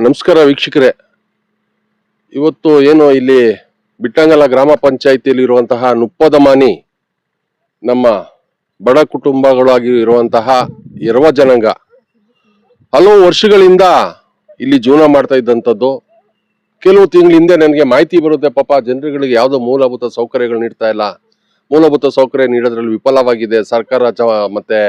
ನಮಸ್ಕಾರ ವೀಕ್ಷಕರೇ. ಇವತ್ತು ಏನು ಇಲ್ಲಿ ಬಿಟ್ಟಂಗಲ ಗ್ರಾಮ ಪಂಚಾಯಿತಿಯಲ್ಲಿ ಇರುವಂತಹ ನುಪ್ಪದಮಾನಿ ನಮ್ಮ ಬಡ ಕುಟುಂಬಗಳಾಗಿ ಇರುವಂತಹ ಎರವ ಜನಾಂಗ ಹಲವು ವರ್ಷಗಳಿಂದ ಇಲ್ಲಿ ಜೀವನ ಮಾಡ್ತಾ ಇದ್ದಂಥದ್ದು. ಕೆಲವು ತಿಂಗಳ ಹಿಂದೆ ನನಗೆ ಮಾಹಿತಿ ಬರುತ್ತೆ, ಪಾಪ ಜನರುಗಳಿಗೆ ಯಾವುದೋ ಮೂಲಭೂತ ಸೌಕರ್ಯಗಳು ನೀಡ್ತಾ ಇಲ್ಲ, ಮೂಲಭೂತ ಸೌಕರ್ಯ ನೀಡೋದ್ರಲ್ಲಿ ವಿಫಲವಾಗಿದೆ ಸರ್ಕಾರ ಮತ್ತೆ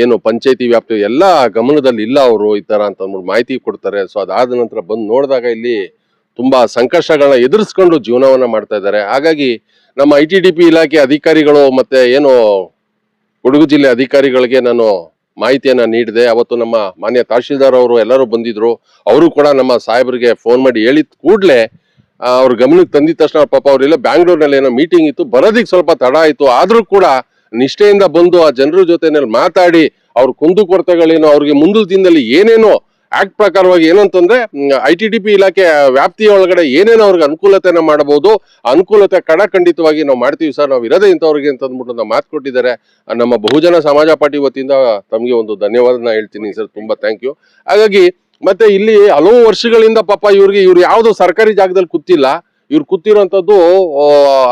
ಏನು ಪಂಚಾಯತಿ ವ್ಯಾಪ್ತಿ ಎಲ್ಲ ಗಮನದಲ್ಲಿ ಇಲ್ಲ ಅವರು ಈ ತರ ಅಂತ ಮಾಹಿತಿ ಕೊಡ್ತಾರೆ. ಸೊ ಅದಾದ ನಂತರ ಬಂದು ನೋಡಿದಾಗ ಇಲ್ಲಿ ತುಂಬಾ ಸಂಕಷ್ಟಗಳನ್ನ ಎದುರಿಸ್ಕೊಂಡು ಜೀವನವನ್ನ ಮಾಡ್ತಾ ಇದ್ದಾರೆ. ಹಾಗಾಗಿ ನಮ್ಮ ITDP ಇಲಾಖೆ ಅಧಿಕಾರಿಗಳು ಮತ್ತೆ ಏನು ಕೊಡಗು ಜಿಲ್ಲೆ ಅಧಿಕಾರಿಗಳಿಗೆ ನಾನು ಮಾಹಿತಿಯನ್ನ ನೀಡಿದೆ. ಅವತ್ತು ನಮ್ಮ ಮಾನ್ಯ ತಹಶೀಲ್ದಾರ್ ಅವರು ಎಲ್ಲರೂ ಬಂದಿದ್ರು. ಅವರು ಕೂಡ ನಮ್ಮ ಸಾಹೇಬರಿಗೆ ಫೋನ್ ಮಾಡಿ ಹೇಳಿದ ಕೂಡಲೇ ಅವ್ರ ಗಮನಕ್ಕೆ ತಂದಿದ ತಕ್ಷಣ ಪಾಪ ಅವರೆಲ್ಲ ಬ್ಯಾಂಗ್ಳೂರ್ನಲ್ಲಿ ಏನೋ ಮೀಟಿಂಗ್ ಇತ್ತು, ಬರೋದಿಕ್ ಸ್ವಲ್ಪ ತಡ ಆಯ್ತು, ಆದ್ರೂ ಕೂಡ ನಿಷ್ಠೆಯಿಂದ ಬಂದು ಆ ಜನರ ಜೊತೆನಲ್ಲಿ ಮಾತಾಡಿ ಅವ್ರ ಕುಂದುಕೊರತೆಗಳೇನೋ ಅವ್ರಿಗೆ ಮುಂದಿನ ದಿನದಲ್ಲಿ ಏನೇನೋ ಆಕ್ಟ್ ಪ್ರಕಾರವಾಗಿ ಏನಂತಂದ್ರೆ ITDP ಇಲಾಖೆ ವ್ಯಾಪ್ತಿಯ ಒಳಗಡೆ ಏನೇನೋ ಅವ್ರಿಗೆ ಅನುಕೂಲತೆನ ಮಾಡಬಹುದು, ಅನುಕೂಲತೆ ಖಂಡಿತವಾಗಿ ನಾವು ಮಾಡ್ತೀವಿ ಸರ್, ನಾವು ಇರೋದೇ ಇಂಥವ್ರಿಗೆ ಅಂತ ಅಂದ್ಬಿಟ್ಟು ನಾವು ಮಾತು ಕೊಟ್ಟಿದ್ದಾರೆ. ನಮ್ಮ ಬಹುಜನ ಸಮಾಜ ಪಾರ್ಟಿ ವತಿಯಿಂದ ತಮಗೆ ಒಂದು ಧನ್ಯವಾದನ ಹೇಳ್ತೀನಿ ಸರ್, ತುಂಬಾ ಥ್ಯಾಂಕ್ ಯು. ಹಾಗಾಗಿ ಮತ್ತೆ ಇಲ್ಲಿ ಹಲವು ವರ್ಷಗಳಿಂದ ಪಾಪ ಇವ್ರು ಯಾವ್ದು ಸರ್ಕಾರಿ ಜಾಗದಲ್ಲಿ ಕೂತಿಲ್ಲ. ಇವ್ರು ಕೂತಿರೋಂಥದ್ದು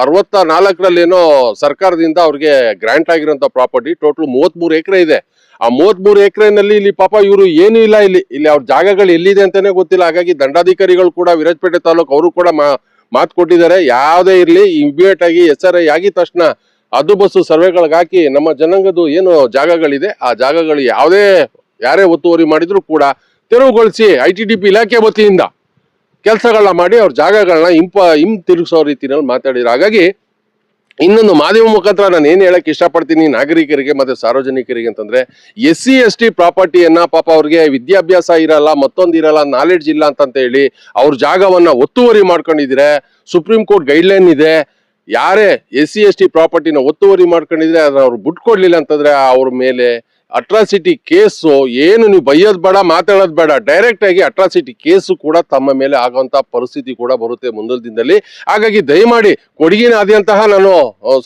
64ರಲ್ಲಿ ಏನೋ ಸರ್ಕಾರದಿಂದ ಅವ್ರಿಗೆ ಗ್ರಾಂಟ್ ಆಗಿರೋಂಥ ಪ್ರಾಪರ್ಟಿ. ಟೋಟಲ್ 33 ಎಕರೆ ಇದೆ. ಆ 33 ಎಕರೆನಲ್ಲಿ ಇಲ್ಲಿ ಪಾಪ ಇವರು ಏನೂ ಇಲ್ಲ, ಇಲ್ಲಿ ಅವ್ರ ಜಾಗಗಳು ಎಲ್ಲಿದೆ ಅಂತಾನೆ ಗೊತ್ತಿಲ್ಲ. ಹಾಗಾಗಿ ದಂಡಾಧಿಕಾರಿಗಳು ಕೂಡ ವಿರಾಜಪೇಟೆ ತಾಲೂಕು ಅವರು ಕೂಡ ಮಾತು ಕೊಟ್ಟಿದ್ದಾರೆ, ಯಾವುದೇ ಇರ್ಲಿ ಇಮಿಡಿಯೇಟ್ ಆಗಿ SRI ಆಗಿದ ತಕ್ಷಣ ಅದು ಬಸ್ಸು ಸರ್ವೆಗಳಿಗೆ ಹಾಕಿ ನಮ್ಮ ಜನಾಂಗದ್ದು ಏನು ಜಾಗಗಳಿದೆ ಆ ಜಾಗಗಳು ಯಾರೇ ಒತ್ತುವರಿ ಮಾಡಿದ್ರು ಕೂಡ ತೆರವುಗೊಳಿಸಿ ITDP ಇಲಾಖೆ ವತಿಯಿಂದ ಕೆಲಸಗಳನ್ನ ಮಾಡಿ ಅವ್ರ ಜಾಗಗಳನ್ನ ಹಿಂತಿರುಗಿಸೋ ರೀತಿಯಲ್ಲಿ ಮಾತಾಡಿದ್ರು. ಹಾಗಾಗಿ ಇನ್ನೊಂದು ಮಾಧ್ಯಮ ಮುಖಾಂತರ ನಾನು ಏನ್ ಹೇಳಕ್ ಇಷ್ಟಪಡ್ತೀನಿ ನಾಗರಿಕರಿಗೆ ಮತ್ತೆ ಸಾರ್ವಜನಿಕರಿಗೆ ಅಂತಂದ್ರೆ, SC/ST ಪ್ರಾಪರ್ಟಿಯನ್ನ ಪಾಪ ಅವ್ರಿಗೆ ವಿದ್ಯಾಭ್ಯಾಸ ಇರಲ್ಲ, ಮತ್ತೊಂದು ಇರಲ್ಲ, ನಾಲೆಡ್ಜ್ ಇಲ್ಲ ಅಂತ ಹೇಳಿ ಅವ್ರ ಜಾಗವನ್ನ ಒತ್ತುವರಿ ಮಾಡ್ಕೊಂಡಿದ್ರೆ ಸುಪ್ರೀಂ ಕೋರ್ಟ್ ಗೈಡ್ಲೈನ್ ಇದೆ. ಯಾರೇ SC/ST ಪ್ರಾಪರ್ಟಿನ ಒತ್ತುವರಿ ಮಾಡ್ಕೊಂಡಿದ್ರೆ ಅದನ್ನ ಅವ್ರು ಬಿಟ್ಕೊಡ್ಲಿಲ್ಲ ಅಂತಂದ್ರೆ ಅವ್ರ ಮೇಲೆ ಅಟ್ರಾಸಿಟಿ ಕೇಸು, ಏನು ನೀವು ಬೈಯೋದ್ ಬೇಡ, ಮಾತಾಡೋದ್ ಬೇಡ, ಡೈರೆಕ್ಟ್ ಆಗಿ ಅಟ್ರಾಸಿಟಿ ಕೇಸು ಕೂಡ ತಮ್ಮ ಮೇಲೆ ಆಗುವಂತ ಪರಿಸ್ಥಿತಿ ಕೂಡ ಬರುತ್ತೆ ಮುಂದಿನ ದಿನದಲ್ಲಿ. ಹಾಗಾಗಿ ದಯಮಾಡಿ ಕೊಡಗಿನಾದ್ಯಂತಹ ನಾನು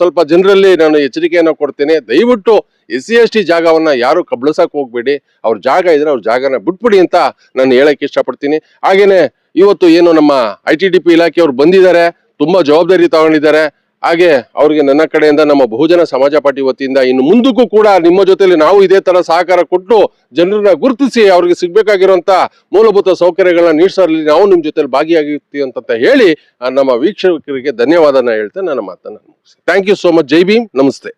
ಸ್ವಲ್ಪ ಜನರಲ್ಲಿ ನಾನು ಎಚ್ಚರಿಕೆಯನ್ನು ಕೊಡ್ತೇನೆ, ದಯವಿಟ್ಟು SC/ST ಜಾಗವನ್ನ ಯಾರು ಕಬಳಿಸಕ್ ಹೋಗ್ಬೇಡಿ, ಅವ್ರ ಜಾಗ ಇದ್ರೆ ಅವ್ರ ಜಾಗನ ಬಿಟ್ಬಿಡಿ ಅಂತ ನಾನು ಹೇಳಕ್ ಇಷ್ಟಪಡ್ತೀನಿ. ಹಾಗೇನೆ ಇವತ್ತು ಏನು ನಮ್ಮ ITDP ಇಲಾಖೆಯವ್ರು ಬಂದಿದ್ದಾರೆ, ತುಂಬಾ ಜವಾಬ್ದಾರಿ ತಗೊಂಡಿದ್ದಾರೆ. ಹಾಗೆ ಅವ್ರಿಗೆ ನನ್ನ ಕಡೆಯಿಂದ ನಮ್ಮ ಬಹುಜನ ಸಮಾಜ ಪಾರ್ಟಿ ವತಿಯಿಂದ ಇನ್ನು ಮುಂದಕ್ಕೂ ಕೂಡ ನಿಮ್ಮ ಜೊತೆಲಿ ನಾವು ಇದೇ ತರ ಸಹಕಾರ ಕೊಟ್ಟು ಜನರನ್ನ ಗುರುತಿಸಿ ಅವ್ರಿಗೆ ಸಿಗ್ಬೇಕಾಗಿರುವಂತ ಮೂಲಭೂತ ಸೌಕರ್ಯಗಳನ್ನ ನೀಡ್ಸಲ್ಲಿ ನಾವು ನಿಮ್ ಜೊತೆಲಿ ಭಾಗಿಯಾಗಿರ್ತೀವಿ ಅಂತ ಹೇಳಿ ನಮ್ಮ ವೀಕ್ಷಕರಿಗೆ ಧನ್ಯವಾದನ ಹೇಳ್ತಾ ನನ್ನ ಮಾತನ್ನ ಮುಗಿಸ್ತೀನಿ. Thank you so much. ಜೈ ಭೀಮ್, ನಮಸ್ತೆ.